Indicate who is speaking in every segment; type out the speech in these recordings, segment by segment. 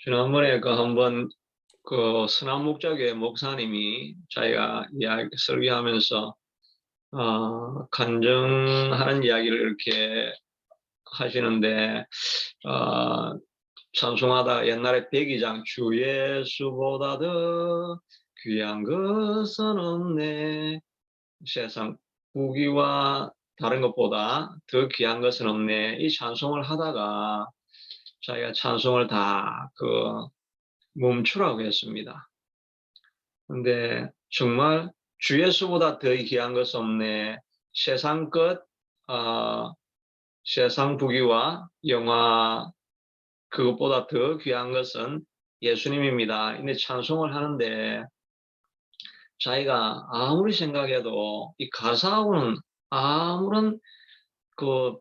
Speaker 1: 지난번에 한번 선한 목자교회 목사님이 자기가 이야기 설교하면서 간증하는 이야기를 이렇게 하시는데 찬송하다 옛날에 백이장 주 예수보다 더 귀한 것은 없네, 세상 부귀와 다른 것보다 더 귀한 것은 없네, 이 찬송을 하다가 자기가 찬송을 다 멈추라고 했습니다. 근데 정말 주 예수보다 더 귀한 것은 없네, 세상 것, 세상 부귀와 영화 그것보다 더 귀한 것은 예수님입니다. 근데 찬송을 하는데 자기가 아무리 생각해도 이 가사하고는 아무런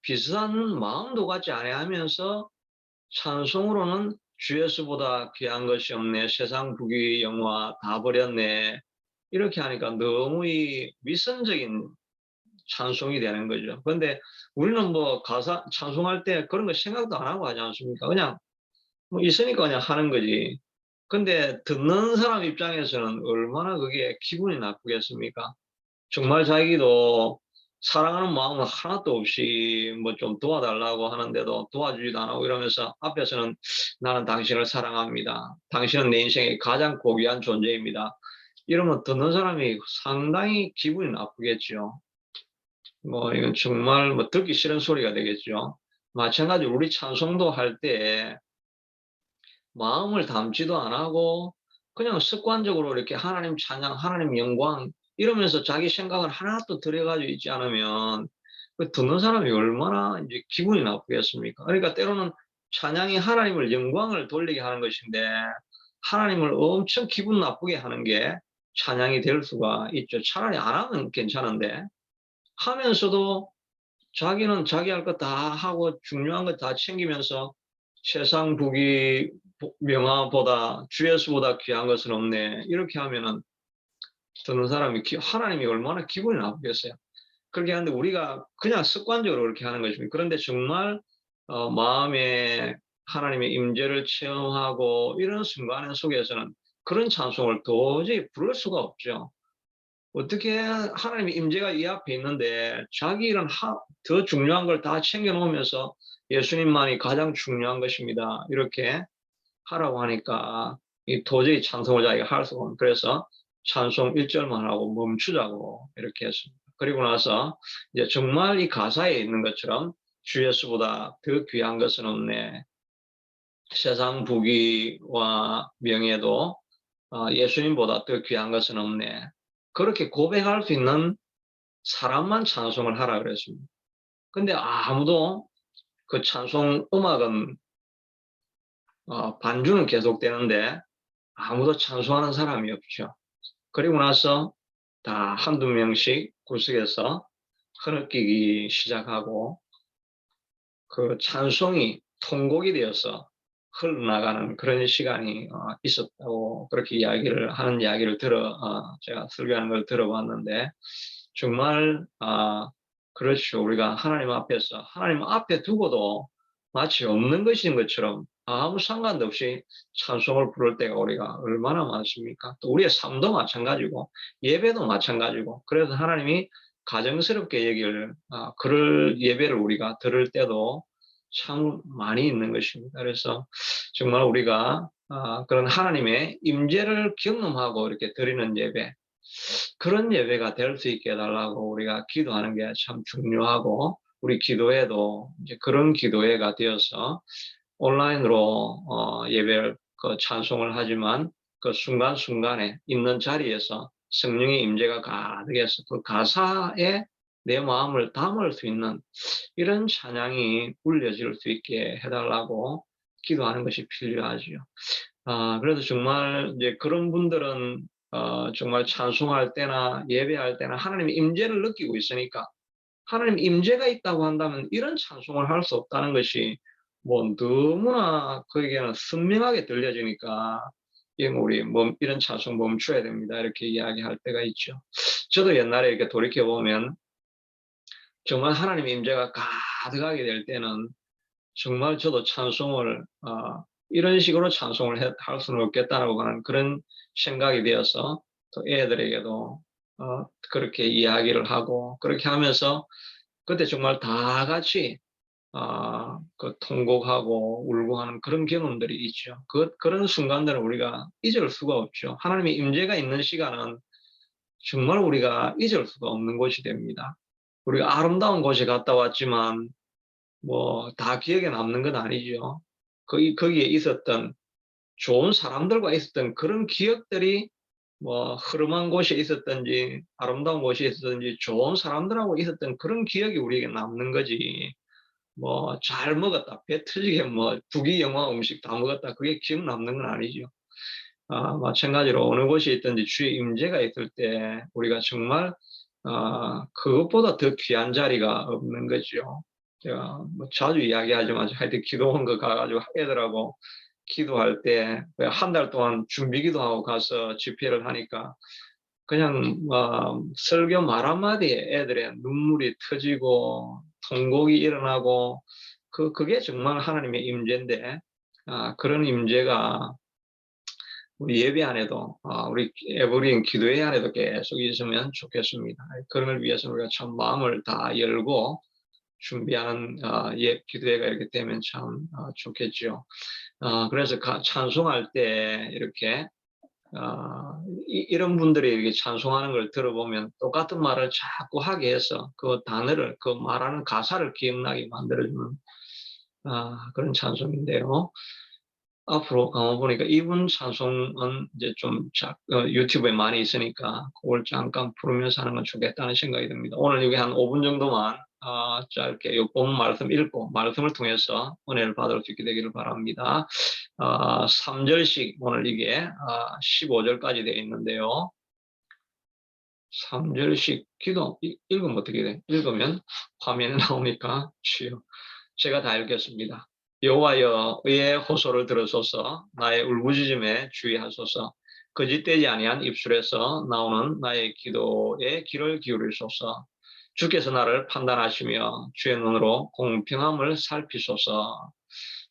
Speaker 1: 비슷한 마음도 같지 않아하면서 찬송으로는 주 예수보다 귀한 것이 없네, 세상 부귀 영화 다 버렸네, 이렇게 하니까 너무 이 위선적인 찬송이 되는 거죠. 그런데 우리는 가사 찬송할 때 그런 거 생각도 안 하고 하지 않습니까? 그냥 있으니까 그냥 하는 거지. 근데 듣는 사람 입장에서는 얼마나 그게 기분이 나쁘겠습니까? 정말 자기도 사랑하는 마음은 하나도 없이 좀 도와달라고 하는데도 도와주지도 안 하고 이러면서 앞에서는 나는 당신을 사랑합니다, 당신은 내 인생의 가장 고귀한 존재입니다, 이러면 듣는 사람이 상당히 기분이 나쁘겠죠. 이건 정말 듣기 싫은 소리가 되겠죠. 마찬가지로 우리 찬송도 할 때 마음을 담지도 안 하고 그냥 습관적으로 이렇게 하나님 찬양, 하나님 영광 이러면서 자기 생각을 하나도 들여가지고 있지 않으면 듣는 사람이 얼마나 이제 기분이 나쁘겠습니까? 그러니까 때로는 찬양이 하나님을 영광을 돌리게 하는 것인데 하나님을 엄청 기분 나쁘게 하는 게 찬양이 될 수가 있죠. 차라리 안 하면 괜찮은데 하면서도 자기는 자기 할 거 다 하고 중요한 거 다 챙기면서 세상 부귀 명화보다 주 예수보다 귀한 것은 없네, 이렇게 하면은 듣는 사람이 하나님이 얼마나 기분이 나쁘겠어요. 그렇게 하는데 우리가 그냥 습관적으로 그렇게 하는 것입니다. 그런데 정말 마음에 하나님의 임재를 체험하고 이런 순간 속에서는 그런 찬송을 도저히 부를 수가 없죠. 어떻게 하나님의 임재가 이 앞에 있는데 자기 일은 더 중요한 걸 다 챙겨놓으면서 예수님만이 가장 중요한 것입니다, 이렇게 하라고 하니까 도저히 찬송을 자기가 할 수가 없는, 그래서 찬송 1절만 하고 멈추자고 이렇게 했습니다. 그리고 나서 이제 정말 이 가사에 있는 것처럼 주 예수보다 더 귀한 것은 없네, 세상 부귀와 명예도 예수님보다 더 귀한 것은 없네, 그렇게 고백할 수 있는 사람만 찬송을 하라 그랬습니다. 근데 아무도 그 찬송 음악은 반주는 계속되는데 아무도 찬송하는 사람이 없죠. 그리고 나서 다 한두 명씩 구석에서 흐느끼기 시작하고 그 찬송이 통곡이 되어서 흘러나가는 그런 시간이 있었다고 그렇게 이야기를 하는 이야기를 제가 설교하는 걸 들어봤는데 정말 그렇죠. 우리가 하나님 앞에서 하나님 앞에 두고도 마치 없는 것인 것처럼 아무 상관도 없이 찬송을 부를 때가 우리가 얼마나 많습니까? 또 우리의 삶도 마찬가지고 예배도 마찬가지고, 그래서 하나님이 가정스럽게 그럴 예배를 우리가 들을 때도 참 많이 있는 것입니다. 그래서 정말 우리가 그런 하나님의 임재를 경험하고 이렇게 드리는 예배, 그런 예배가 될 수 있게 해달라고 우리가 기도하는 게 참 중요하고, 우리 기도회도 이제 그런 기도회가 되어서 온라인으로 예배를 찬송을 하지만 그 순간순간에 있는 자리에서 성령의 임재가 가득해서 그 가사에 내 마음을 담을 수 있는 이런 찬양이 울려질 수 있게 해달라고 기도하는 것이 필요하죠. 그래서 정말 이제 그런 분들은 정말 찬송할 때나 예배할 때나 하나님의 임재를 느끼고 있으니까, 하나님 임재가 있다고 한다면 이런 찬송을 할 수 없다는 것이 너무나 그에게는 선명하게 들려지니까 우리 이런 찬송 멈춰야 됩니다, 이렇게 이야기할 때가 있죠. 저도 옛날에 이렇게 돌이켜 보면 정말 하나님의 임재가 가득하게 될 때는 정말 저도 찬송을 이런 식으로 찬송을 할 수는 없겠다라고 하는 그런 생각이 되어서 또 애들에게도 그렇게 이야기를 하고 그렇게 하면서 그때 정말 다 같이 그 통곡하고 울고 하는 그런 경험들이 있죠. 그런 순간들은 우리가 잊을 수가 없죠. 하나님의 임재가 있는 시간은 정말 우리가 잊을 수가 없는 곳이 됩니다. 우리가 아름다운 곳에 갔다 왔지만 뭐 다 기억에 남는 건 아니죠. 거기에 있었던 좋은 사람들과 있었던 그런 기억들이 뭐 흐름한 곳에 있었든지 아름다운 곳에 있었든지 좋은 사람들하고 있었던 그런 기억이 우리에게 남는 거지. 뭐 잘 먹었다, 배 터지게 뭐 부귀영화 음식 다 먹었다, 그게 기억 남는 건 아니죠. 마찬가지로 어느 곳에 있든지 주의 임재가 있을 때 우리가 정말 그것보다 더 귀한 자리가 없는 거죠. 제가 뭐 자주 이야기하지만 하여튼 기도원 거 가가지고 애들하고 기도할 때 한 달 동안 준비기도 하고 가서 집회를 하니까 그냥 설교 말 한마디에 애들의 눈물이 터지고 통곡이 일어나고 그게 정말 하나님의 임재인데 그런 임재가 우리 예배 안에도 우리 에브리인 기도회 안에도 계속 있으면 좋겠습니다. 그런 걸 위해서 우리가 참 마음을 다 열고 준비하는 기도회가 이렇게 되면 참 좋겠죠. 그래서 찬송할 때 이렇게 이런 분들이 이렇게 찬송하는 걸 들어보면 똑같은 말을 자꾸 하게 해서 그 단어를 그 말하는 가사를 기억나게 만들어주는 그런 찬송인데요. 앞으로 보니까 이분 찬송은 이제 좀 유튜브에 많이 있으니까 그걸 잠깐 부르면서 하는 건 좋겠다는 생각이 듭니다. 오늘 여기 한 5분 정도만 짧게 요 본 말씀 읽고 말씀을 통해서 은혜를 받을 수 있게 되기를 바랍니다. 3절씩 오늘 이게 15절까지 되어 있는데요. 3절씩 기도 읽으면 어떻게 돼? 읽으면 화면에 나오니까 주여. 제가 다 읽겠습니다. 여호와여 의의 호소를 들으소서. 나의 울부짖음에 주의하소서. 거짓되지 아니한 입술에서 나오는 나의 기도에 귀를 기울이소서. 주께서 나를 판단하시며 주의 눈으로 공평함을 살피소서.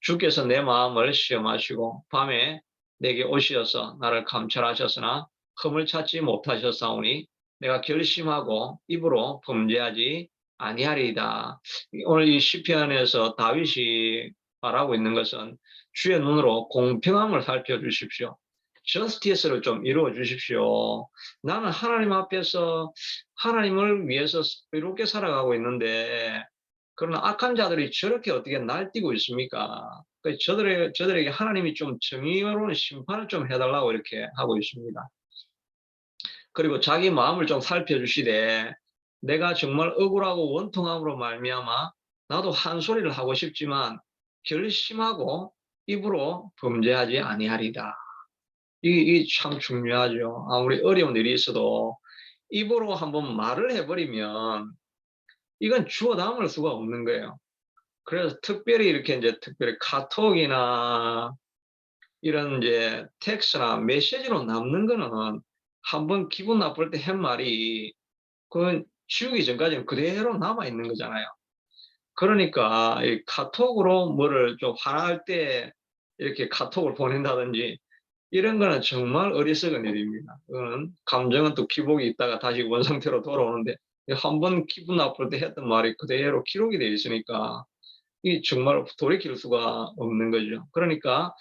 Speaker 1: 주께서 내 마음을 시험하시고 밤에 내게 오시어서 나를 감찰하셨으나 흠을 찾지 못하셨사오니 내가 결심하고 입으로 범죄하지 아니하리이다. 오늘 이 시편에서 다윗이 말하고 있는 것은 주의 눈으로 공평함을 살펴주십시오. 저스티스를 좀 이루어 주십시오. 나는 하나님 앞에서 하나님을 위해서 이렇게 살아가고 있는데 그러나 악한 자들이 저렇게 어떻게 날뛰고 있습니까? 저들에게 하나님이 좀 정의로운 심판을 좀 해달라고 이렇게 하고 있습니다. 그리고 자기 마음을 좀 살펴주시되 내가 정말 억울하고 원통함으로 말미암아 나도 한 소리를 하고 싶지만 결심하고 입으로 범죄하지 아니하리다. 이게 참 중요하죠. 아무리 어려운 일이 있어도 입으로 한번 말을 해버리면 이건 주워 담을 수가 없는 거예요. 그래서 특별히 이렇게 이제 특별히 카톡이나 이런 이제 텍스트나 메시지로 남는 거는 한번 기분 나쁠 때 한 말이 그건 지우기 전까지는 그대로 남아 있는 거잖아요. 그러니까 이 카톡으로 뭐를 좀 화날 때 이렇게 카톡을 보낸다든지 이런 거는 정말 어리석은 일입니다. 그거는 감정은 또 기복이 있다가 다시 원상태로 돌아오는데 한번 기분 나쁠 때 했던 말이 그대로 기록이 되어 있으니까 이 정말 돌이킬 수가 없는 거죠. 그러니까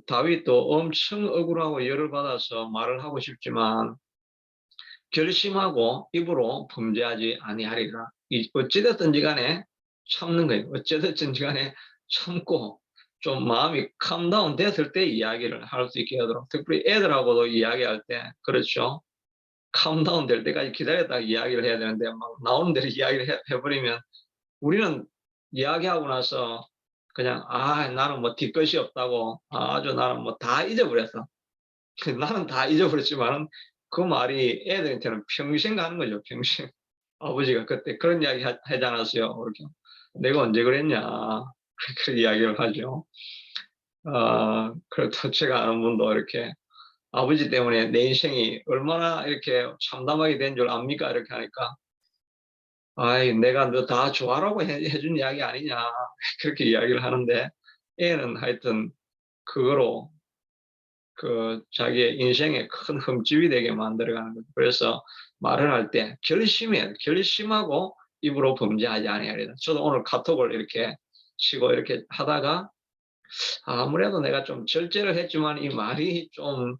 Speaker 1: 다윗도 엄청 억울하고 열을 받아서 말을 하고 싶지만 결심하고 입으로 범죄하지 아니하리라. 어찌됐든지 간에 참는 거예요. 어찌됐든지 간에 참고 좀 마음이 캄다운 됐을 때 이야기를 할 수 있게 하도록 특별히 애들하고도 이야기할 때 그렇죠. 캄다운 될 때까지 기다렸다가 이야기를 해야 되는데 막 나오는 대로 이야기를 해버리면 우리는 이야기하고 나서 그냥 나는 뭐 뒤끝이 없다고 아주 나는 뭐 다 잊어버렸어. 나는 다 잊어버렸지만 그 말이 애들한테는 평생 가는 거죠. 평생. 아버지가 그때 그런 이야기 하지 않았어요. 그렇게. 내가 언제 그랬냐. 그렇게 이야기를 하죠. 그렇다 제가 아는 분도 이렇게 아버지 때문에 내 인생이 얼마나 이렇게 참담하게 된 줄 압니까? 이렇게 하니까 아이, 내가 너 다 좋아라고 해준 이야기 아니냐. 그렇게 이야기를 하는데 애는 하여튼 그거로 그 자기의 인생에 큰 흠집이 되게 만들어가는 거죠. 그래서 말을 할 때 결심해야 돼. 결심하고 입으로 범죄하지 아니하리라. 저도 오늘 카톡을 이렇게 치고 이렇게 하다가 아무래도 내가 좀 절제를 했지만 이 말이 좀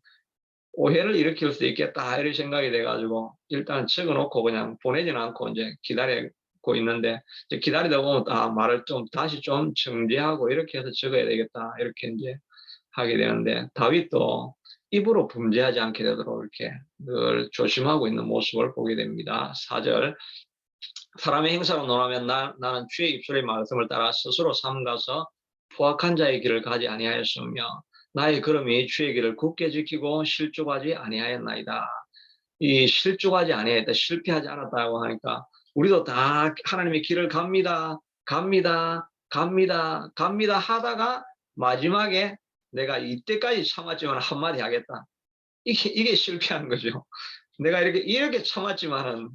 Speaker 1: 오해를 일으킬 수 있겠다 이런 생각이 돼 가지고 일단 적어 놓고 그냥 보내지는 않고 이제 기다리고 있는데, 이제 기다리다 보면 말을 좀 다시 좀 정제하고 이렇게 해서 적어야 되겠다 이렇게 인제 하게 되는데, 다윗도 입으로 범죄하지 않게 되도록 이렇게 늘 조심하고 있는 모습을 보게 됩니다. 4절, 사람의 행사로 논하면 나는 주의 입술의 말씀을 따라 스스로 삼가서 포악한 자의 길을 가지 아니하였으며 나의 걸음이 주의 길을 굳게 지키고 실족하지 아니하였나이다. 이 실족하지 아니하였다, 실패하지 않았다고 하니까 우리도 다 하나님의 길을 갑니다, 갑니다, 갑니다, 갑니다 하다가 마지막에 내가 이때까지 참았지만 한마디 하겠다. 이게 실패하는 거죠. 내가 이렇게 참았지만은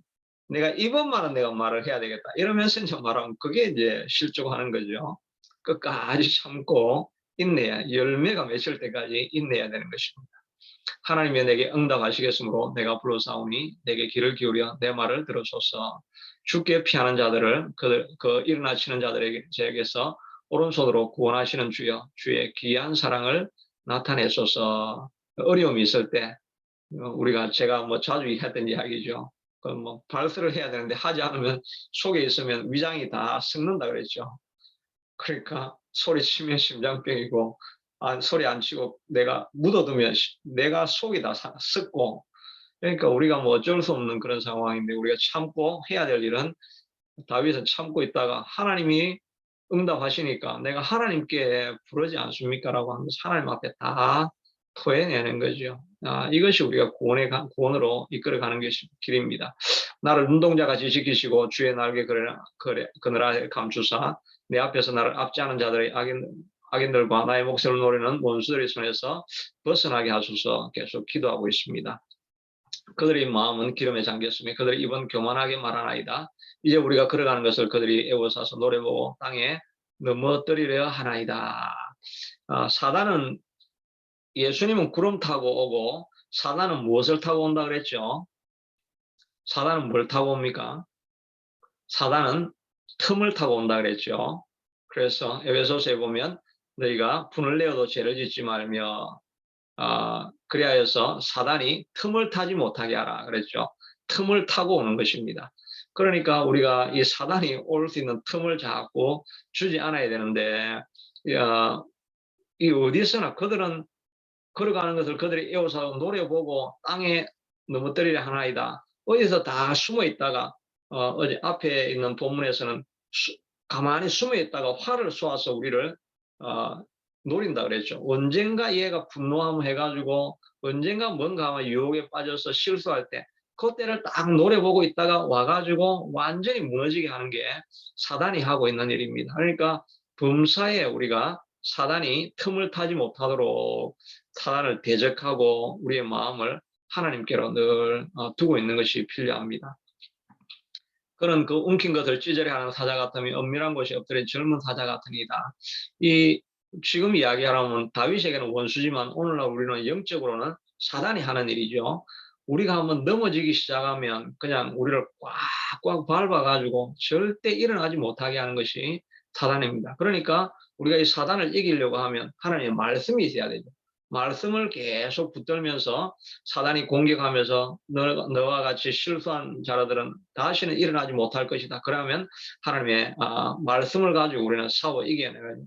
Speaker 1: 내가 이번만은 내가 말을 해야 되겠다. 이러면서 이제 말하면 그게 이제 실족하는 거죠. 끝까지 참고 인내야, 열매가 맺힐 때까지 인내해야 되는 것입니다. 하나님이 내게 응답하시겠으므로 내가 불러사오니 내게 귀를 기울여 내 말을 들으소서. 죽게 피하는 자들을 그 일어나 치는 자들에게서 오른손으로 구원하시는 주여, 주의 귀한 사랑을 나타내소서. 어려움이 있을 때 우리가 제가 뭐 자주 했던 이야기죠. 그 뭐 발설을 해야 되는데 하지 않으면 속에 있으면 위장이 다 썩는다 그랬죠. 그러니까 소리치면 심장병이고, 소리 안 치고 내가 묻어두면 내가 속이 다 썩고, 그러니까 우리가 뭐 어쩔 수 없는 그런 상황인데 우리가 참고 해야 될 일은, 다윗은 참고 있다가 하나님이 응답하시니까 내가 하나님께 부르지 않습니까라고 하면서 하나님 앞에 다 토해내는 거죠. 이것이 우리가 구원으로 이끌어가는 것이 길입니다. 나를 눈동자같이 지키시고 주의 날개 그늘아 감추사 내 앞에서 나를 압제하는 자들의 악인들과 나의 목소리를 노리는 원수들의 손에서 벗어나게 하소서. 계속 기도하고 있습니다. 그들의 마음은 기름에 잠겼으며 그들의 입은 교만하게 말하나이다. 이제 우리가 걸어가는 것을 그들이 애워싸서 노래보고 땅에 넘어뜨리려 하나이다. 사단은, 예수님은 구름 타고 오고 사단은 무엇을 타고 온다 그랬죠? 사단은 뭘 타고 옵니까? 사단은 틈을 타고 온다 그랬죠. 그래서 에베소서에 보면 너희가 분을 내어도 죄를 짓지 말며 그리하여서 사단이 틈을 타지 못하게 하라 그랬죠. 틈을 타고 오는 것입니다. 그러니까 우리가 이 사단이 올 수 있는 틈을 자꾸 주지 않아야 되는데, 이 어디서나 그들은 걸어가는 것을 그들이 에워싸고 노려보고 땅에 넘어뜨리려 하나이다. 어디서 다 숨어 있다가 어제 앞에 있는 본문에서는 가만히 숨어 있다가 활을 쏘아서 우리를 어, 노린다 그랬죠. 언젠가 얘가 분노함 해가지고 언젠가 뭔가 아마 유혹에 빠져서 실수할 때 그때를 딱 노려보고 있다가 와가지고 완전히 무너지게 하는 게 사단이 하고 있는 일입니다. 그러니까 범사에 우리가 사단이 틈을 타지 못하도록 사단을 대적하고 우리의 마음을 하나님께로 늘 두고 있는 것이 필요합니다. 그런 그 움킨 것을 찌저리하는 사자 같으면 엄밀한 곳이 엎드린 젊은 사자 같으니이다. 이 지금 이야기하라면 다윗에게는 원수지만 오늘날 우리는 영적으로는 사단이 하는 일이죠. 우리가 한번 넘어지기 시작하면 그냥 우리를 꽉꽉 밟아가지고 절대 일어나지 못하게 하는 것이 사단입니다. 그러니까 우리가 이 사단을 이기려고 하면 하나님의 말씀이 있어야 되죠. 말씀을 계속 붙들면서 사단이 공격하면서 너와 같이 실수한 자들은 다시는 일어나지 못할 것이다. 그러면 하나님의 말씀을 가지고 우리는 싸워 이겨내는,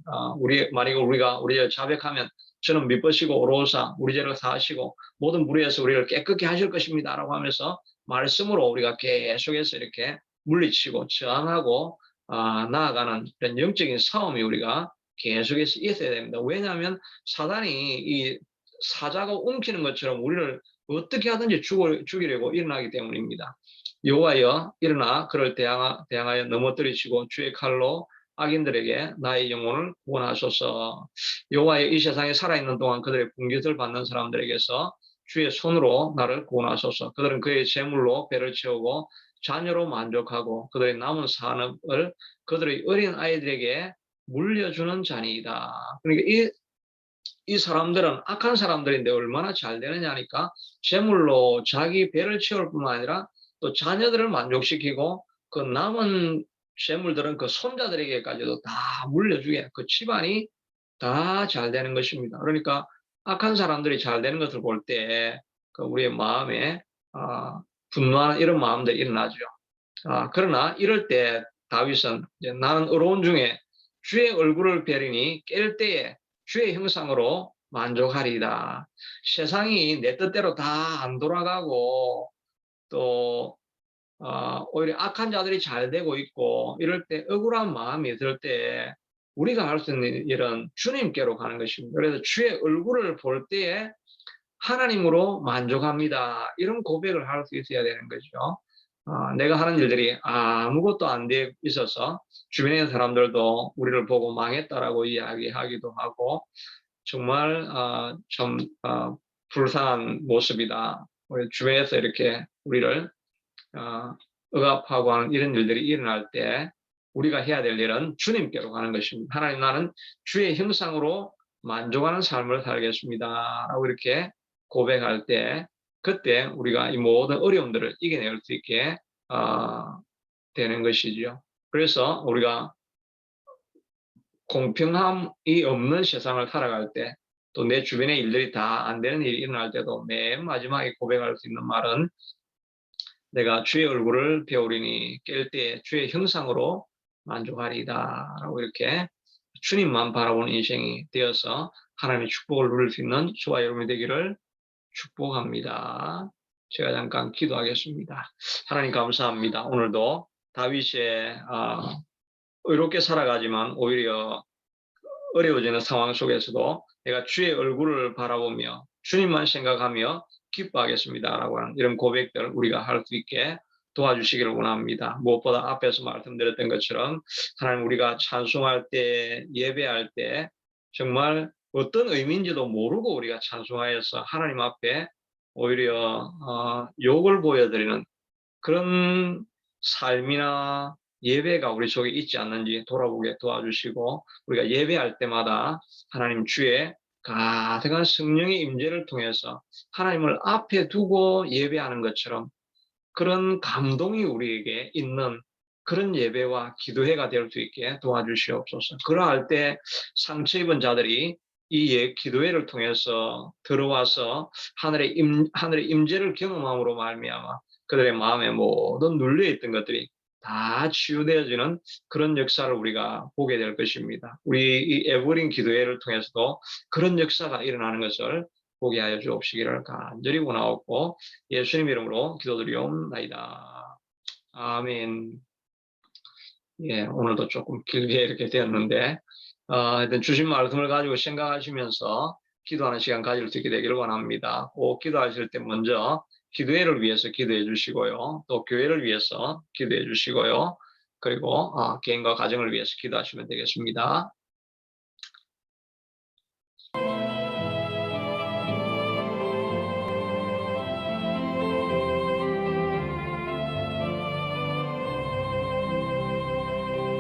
Speaker 1: 만약에 우리가 우리를 자백하면 저는 믿으시고 오로사 우리 죄를 사하시고 모든 무리에서 우리를 깨끗게 하실 것입니다 라고 하면서 말씀으로 우리가 계속해서 이렇게 물리치고 저항하고 나아가는 이런 영적인 싸움이 우리가 계속해서 있어야 됩니다. 왜냐하면 사단이 이 사자가 움키는 것처럼 우리를 어떻게 하든지 죽이려고 일어나기 때문입니다. 여호와여 일어나 그를 대항하여 넘어뜨리시고 주의 칼로 악인들에게 나의 영혼을 구원하소서. 여호와여 이 세상에 살아있는 동안 그들의 분깃을 받는 사람들에게서 주의 손으로 나를 구원하소서. 그들은 그의 재물로 배를 채우고 자녀로 만족하고 그들의 남은 산업을 그들의 어린 아이들에게 물려주는 자니이다. 그러니까 이 이 사람들은 악한 사람들인데 얼마나 잘 되느냐니까 재물로 자기 배를 채울 뿐만 아니라 또 자녀들을 만족시키고 그 남은 재물들은 그 손자들에게까지도 다 물려주게 그 집안이 다 잘 되는 것입니다. 그러니까 악한 사람들이 잘 되는 것을 볼 때 그 우리의 마음에 분노하는 이런 마음들이 일어나죠. 그러나 이럴 때 다윗은 이제 나는 의로운 중에 주의 얼굴을 뵈리니 깰 때에 주의 형상으로 만족하리이다. 세상이 내 뜻대로 다 안 돌아가고 또 오히려 악한 자들이 잘 되고 있고 이럴 때 억울한 마음이 들 때 우리가 할 수 있는 일은 주님께로 가는 것입니다. 그래서 주의 얼굴을 볼 때에 하나님으로 만족합니다. 이런 고백을 할 수 있어야 되는 거죠. 내가 하는 일들이 아무것도 안 돼 있어서 주변에 있는 사람들도 우리를 보고 망했다라고 이야기하기도 하고 정말 좀 불쌍한 모습이다. 우리 주변에서 이렇게 우리를 억압하고 하는 이런 일들이 일어날 때 우리가 해야 될 일은 주님께로 가는 것입니다. 하나님 나는 주의 형상으로 만족하는 삶을 살겠습니다. 라고 이렇게 고백할 때 그때 우리가 이 모든 어려움들을 이겨낼 수 있게 되는 것이죠. 그래서 우리가 공평함이 없는 세상을 살아갈 때 또 내 주변의 일들이 다 안 되는 일이 일어날 때도 맨 마지막에 고백할 수 있는 말은 내가 주의 얼굴을 배우리니 깰 때 주의 형상으로 만족하리이다 라고 이렇게 주님만 바라보는 인생이 되어서 하나님의 축복을 누릴 수 있는 저와 여러분이 되기를 축복합니다. 제가 잠깐 기도하겠습니다. 하나님 감사합니다. 오늘도 다윗의 의롭게 살아가지만 오히려 어려워지는 상황 속에서도 내가 주의 얼굴을 바라보며 주님만 생각하며 기뻐하겠습니다라고 하는 이런 고백들을 우리가 할 수 있게 도와주시기를 원합니다. 무엇보다 앞에서 말씀드렸던 것처럼 하나님 우리가 찬송할 때 예배할 때 정말 어떤 의미인지도 모르고 우리가 찬송하여서 하나님 앞에 오히려 욕을 보여드리는 그런 삶이나 예배가 우리 속에 있지 않는지 돌아보게 도와주시고 우리가 예배할 때마다 하나님 주의 가득한 성령의 임재를 통해서 하나님을 앞에 두고 예배하는 것처럼 그런 감동이 우리에게 있는 그런 예배와 기도회가 될 수 있게 도와주시옵소서. 그러할 때 상처 입은 자들이 이 기도회를 통해서 들어와서 하늘의 임재를 경험함으로 말미암아 그들의 마음에 모든 눌려있던 것들이 다 치유되어지는 그런 역사를 우리가 보게 될 것입니다. 우리 이 에버린 기도회를 통해서도 그런 역사가 일어나는 것을 보게 하여 주옵시기를 간절히 원하옵고 예수님 이름으로 기도드리옵나이다. 아멘. 예, 오늘도 조금 길게 이렇게 되었는데 하여튼 주신 말씀을 가지고 생각하시면서 기도하는 시간 가질 수 있게 되기를 원합니다. 꼭 기도하실 때 먼저 기도회를 위해서 기도해 주시고요. 또 교회를 위해서 기도해 주시고요. 그리고 개인과 가정을 위해서 기도하시면 되겠습니다.